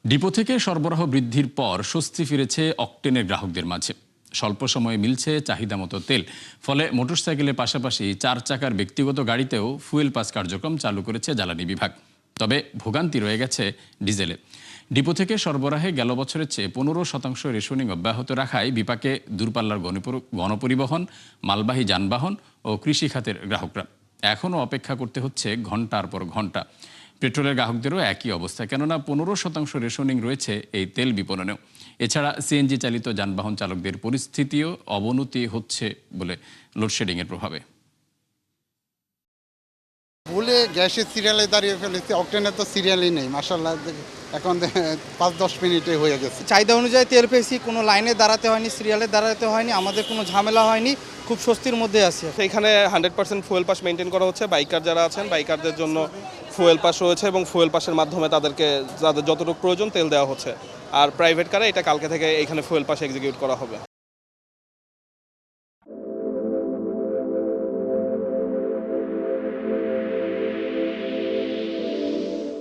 Depot থেকে সরবরাহ বৃদ্ধির পর স্বস্তি ফিরেছে অকটেনের গ্রাহকদের মাঝে। স্বল্প সময়ে মিলছে চাহিদা মতো তেল। ফলে মোটরসাইকেলের পাশাপাশি 4 চাকার ব্যক্তিগত গাড়িতেও ফুয়েল পাস কার্যক্রম চালু করেছে জ্বালানি বিভাগ। তবে ভোগান্তি রয়ে গেছে ডিজেলে। ডিপো থেকে সরবরাহে গেল বছরের চেয়ে 15% রেশনিং অব্যাহত রাখায় বিপাকে দূরপাল্লার গণপরিবহন, মালবাহী যানবাহন ও কৃষি খাতের গ্রাহকরা। এখনও অপেক্ষা করতে হচ্ছে ঘন্টার পর ঘন্টা। পেট্রোলের গ্রাহকদেরও একই অবস্থা, কেননা 15% রেশনিং রয়েছে এই তেল বিপণনেও। এছাড়া সিএনজি চালিত যানবাহন চালকদের পরিস্থিতিও অবনতি হচ্ছে বলে লোডশেডিংয়ের প্রভাবে। ভুলে গ্যাসের সিরিয়ালে দাঁড়িয়ে ফেলেছি, অকটেনে তো সিরিয়ালই নেই। মাশাআল্লাহ, এখন 5-10 মিনিটে হয়ে গেছে। চাহিদা অনুযায়ী তেল পেয়েছি, কোনো লাইনে দাঁড়াতে হয়নি, সিরিয়ালে দাঁড়াতে হয়নি, আমাদের কোনো ঝামেলা হয়নি, খুব স্বস্তির মধ্যে আছি। এখানে 100% ফুয়েল পাস মেনটেন করা হচ্ছে। বাইকার যারা আছেন, বাইকারদের জন্য ফুয়েল পাস রয়েছে এবং ফুয়েল পাসের মাধ্যমে তাদের যতটুকু প্রয়োজন তেল দেওয়া হচ্ছে। আর প্রাইভেট কারে এটা কালকে থেকে এখানে ফুয়েল পাস এক্সিকিউট করা হবে।